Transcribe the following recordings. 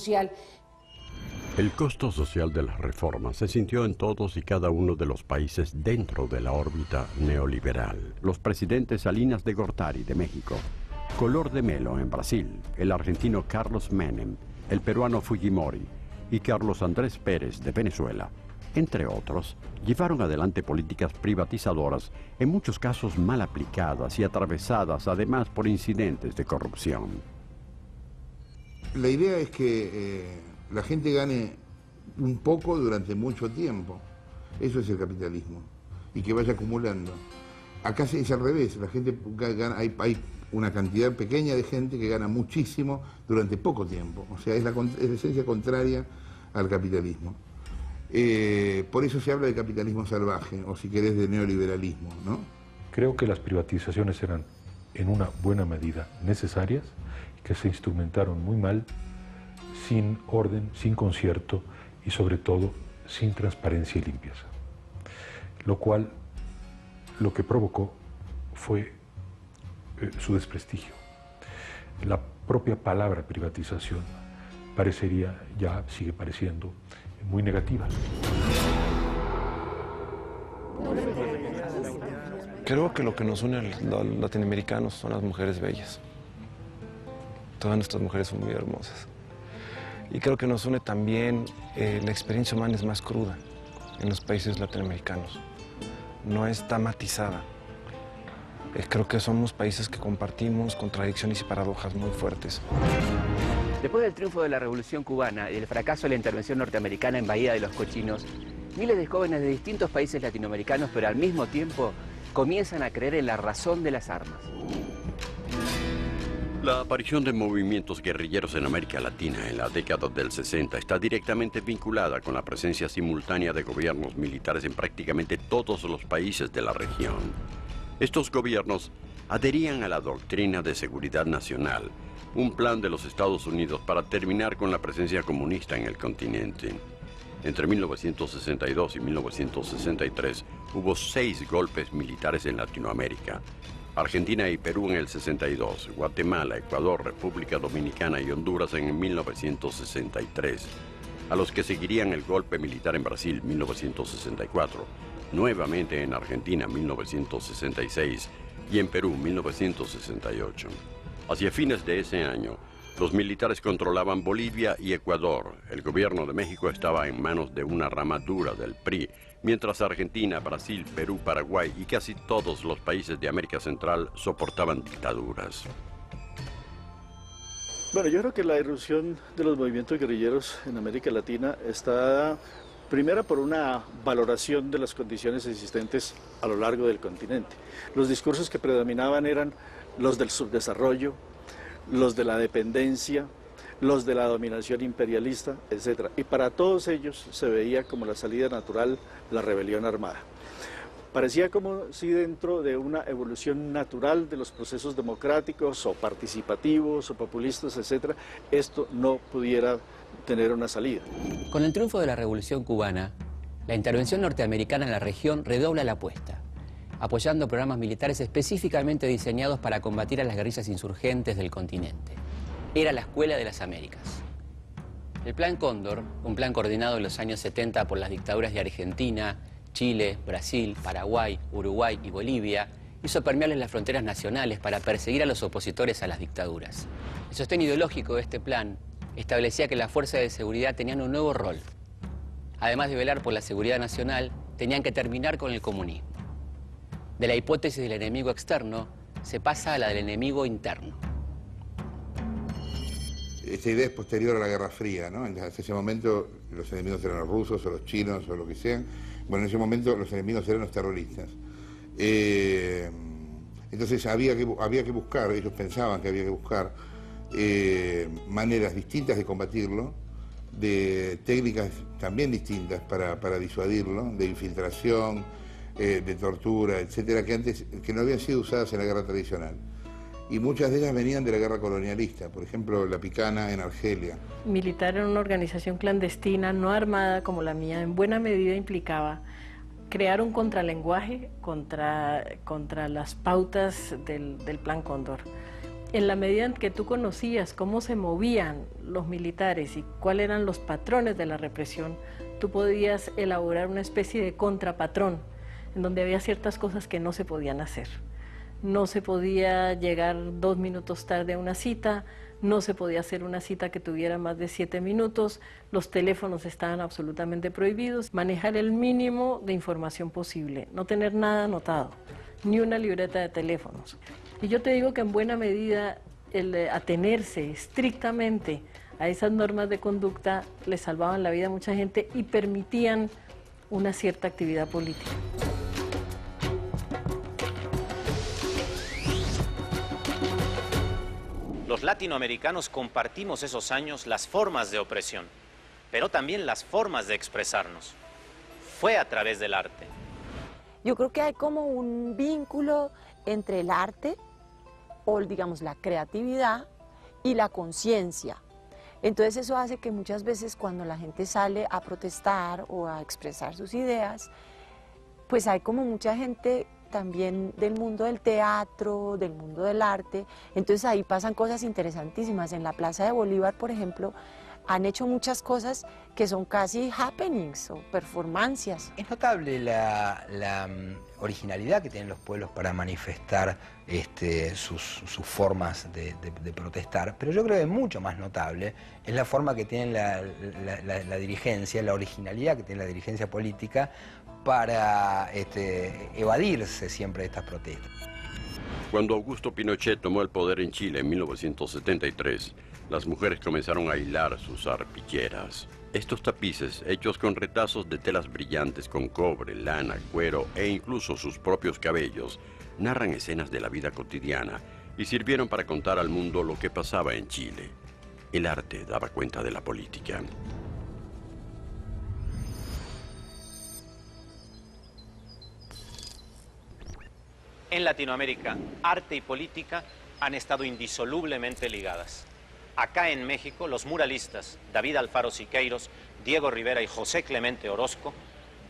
social. El costo social de las reformas se sintió en todos y cada uno de los países dentro de la órbita neoliberal. Los presidentes Salinas de Gortari de México, Collor de Mello en Brasil, el argentino Carlos Menem, el peruano Fujimori y Carlos Andrés Pérez de Venezuela, entre otros, llevaron adelante políticas privatizadoras, en muchos casos mal aplicadas y atravesadas además por incidentes de corrupción. La idea es que la gente gane un poco durante mucho tiempo. Eso es el capitalismo. Y que vaya acumulando. Acá es al revés. La gente gana, hay una cantidad pequeña de gente que gana muchísimo durante poco tiempo. O sea, es la esencia contraria al capitalismo. Por eso se habla de capitalismo salvaje, o si querés de neoliberalismo, ¿no? Creo que las privatizaciones eran en una buena medida necesarias, que se instrumentaron muy mal, sin orden, sin concierto y sobre todo sin transparencia y limpieza. Lo cual lo que provocó fue su desprestigio. La propia palabra privatización parecería, ya sigue pareciendo, muy negativa. Creo que lo que nos une a los latinoamericanos son las mujeres bellas. Todas nuestras mujeres son muy hermosas. Y creo que nos une también la experiencia humana es más cruda en los países latinoamericanos. No está matizada. Creo que somos países que compartimos contradicciones y paradojas muy fuertes. Después del triunfo de la Revolución Cubana y el fracaso de la intervención norteamericana en Bahía de los Cochinos, miles de jóvenes de distintos países latinoamericanos, pero al mismo tiempo, comienzan a creer en la razón de las armas. La aparición de movimientos guerrilleros en América Latina en la década del 60 está directamente vinculada con la presencia simultánea de gobiernos militares en prácticamente todos los países de la región. Estos gobiernos adherían a la doctrina de seguridad nacional, un plan de los Estados Unidos para terminar con la presencia comunista en el continente. Entre 1962 y 1963 hubo 6 golpes militares en Latinoamérica. Argentina y Perú en el 62, Guatemala, Ecuador, República Dominicana y Honduras en 1963, a los que seguirían el golpe militar en Brasil 1964, nuevamente en Argentina 1966 y en Perú 1968. Hacia fines de ese año, los militares controlaban Bolivia y Ecuador. El gobierno de México estaba en manos de una rama dura del PRI, mientras Argentina, Brasil, Perú, Paraguay y casi todos los países de América Central soportaban dictaduras. Bueno, yo creo que la irrupción de los movimientos guerrilleros en América Latina está primero por una valoración de las condiciones existentes a lo largo del continente. Los discursos que predominaban eran los del subdesarrollo, los de la dependencia, los de la dominación imperialista, etc. Y para todos ellos se veía como la salida natural la rebelión armada. Parecía como si dentro de una evolución natural de los procesos democráticos o participativos o populistas, etc., esto no pudiera tener una salida. Con el triunfo de la Revolución Cubana, la intervención norteamericana en la región redobla la apuesta, apoyando programas militares específicamente diseñados para combatir a las guerrillas insurgentes del continente. Era la Escuela de las Américas. El Plan Cóndor, un plan coordinado en los años 70 por las dictaduras de Argentina, Chile, Brasil, Paraguay, Uruguay y Bolivia, hizo permeables las fronteras nacionales para perseguir a los opositores a las dictaduras. El sostén ideológico de este plan establecía que las fuerzas de seguridad tenían un nuevo rol. Además de velar por la seguridad nacional, tenían que terminar con el comunismo. De la hipótesis del enemigo externo se pasa a la del enemigo interno. Esta idea es posterior a la Guerra Fría, ¿no? Hasta ese momento los enemigos eran los rusos o los chinos o lo que sean. Bueno, en ese momento los enemigos eran los terroristas. Entonces había que buscar, ellos pensaban que había que buscar maneras distintas de combatirlo, de técnicas también distintas para disuadirlo, de infiltración, de tortura, etcétera, que no habían sido usadas en la guerra tradicional. Y muchas de ellas venían de la guerra colonialista, por ejemplo, la Picana en Argelia. Militar en una organización clandestina, no armada como la mía, en buena medida implicaba crear un contralenguaje contra las pautas del Plan Cóndor. En la medida en que tú conocías cómo se movían los militares y cuáles eran los patrones de la represión, tú podías elaborar una especie de contrapatrón, en donde había ciertas cosas que no se podían hacer. No se podía llegar 2 minutos tarde a una cita, no se podía hacer una cita que tuviera más de 7 minutos, los teléfonos estaban absolutamente prohibidos, manejar el mínimo de información posible, no tener nada anotado, ni una libreta de teléfonos. Y yo te digo que en buena medida el atenerse estrictamente a esas normas de conducta le salvaban la vida a mucha gente y permitían una cierta actividad política. Los latinoamericanos compartimos esos años las formas de opresión, pero también las formas de expresarnos. Fue a través del arte. Yo creo que hay como un vínculo entre el arte, o digamos la creatividad, y la conciencia. Entonces eso hace que muchas veces cuando la gente sale a protestar o a expresar sus ideas, pues hay como mucha gente también del mundo del teatro, del mundo del arte, entonces ahí pasan cosas interesantísimas. En la Plaza de Bolívar, por ejemplo, han hecho muchas cosas que son casi happenings o performancias. Es notable la originalidad que tienen los pueblos para manifestar sus formas de protestar, pero yo creo que mucho más notable es la forma que tiene la dirigencia, la originalidad que tiene la dirigencia política para evadirse siempre de estas protestas. Cuando Augusto Pinochet tomó el poder en Chile en 1973, las mujeres comenzaron a hilar sus arpilleras. Estos tapices, hechos con retazos de telas brillantes con cobre, lana, cuero e incluso sus propios cabellos, narran escenas de la vida cotidiana y sirvieron para contar al mundo lo que pasaba en Chile. El arte daba cuenta de la política. En Latinoamérica, arte y política han estado indisolublemente ligadas. Acá en México, los muralistas David Alfaro Siqueiros, Diego Rivera y José Clemente Orozco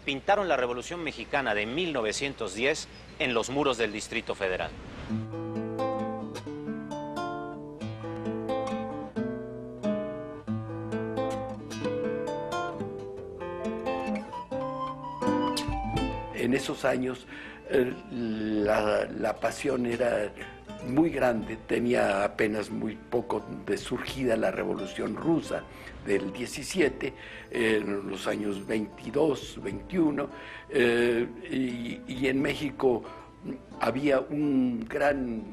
pintaron la Revolución Mexicana de 1910 en los muros del Distrito Federal. En esos años la pasión era muy grande, tenía apenas muy poco de surgida la Revolución Rusa del 17, en los años 22, 21, y en México había un gran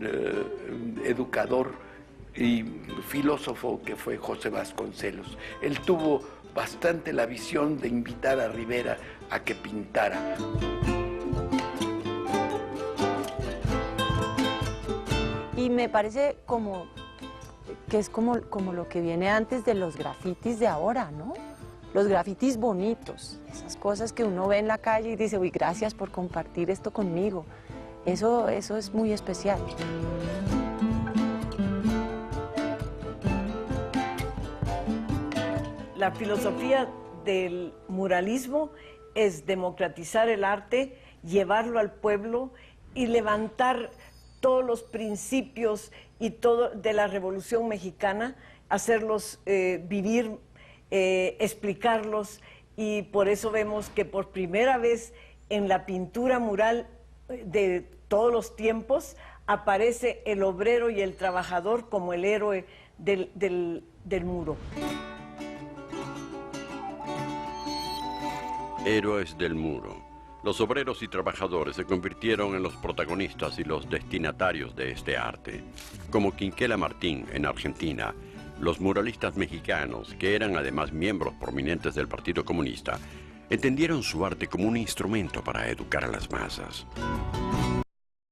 educador y filósofo que fue José Vasconcelos. Él tuvo bastante la visión de invitar a Rivera a que pintara. Y me parece que es como lo que viene antes de los grafitis de ahora, ¿no? Los grafitis bonitos, esas cosas que uno ve en la calle y dice, uy, gracias por compartir esto conmigo. Eso es muy especial. La filosofía del muralismo es democratizar el arte, llevarlo al pueblo y levantar todos los principios y todo de la Revolución Mexicana, hacerlos vivir, explicarlos, y por eso vemos que por primera vez en la pintura mural de todos los tiempos aparece el obrero y el trabajador como el héroe del muro. Héroes del muro. Los obreros y trabajadores se convirtieron en los protagonistas y los destinatarios de este arte. Como Quinquela Martín en Argentina, los muralistas mexicanos, que eran además miembros prominentes del Partido Comunista, entendieron su arte como un instrumento para educar a las masas.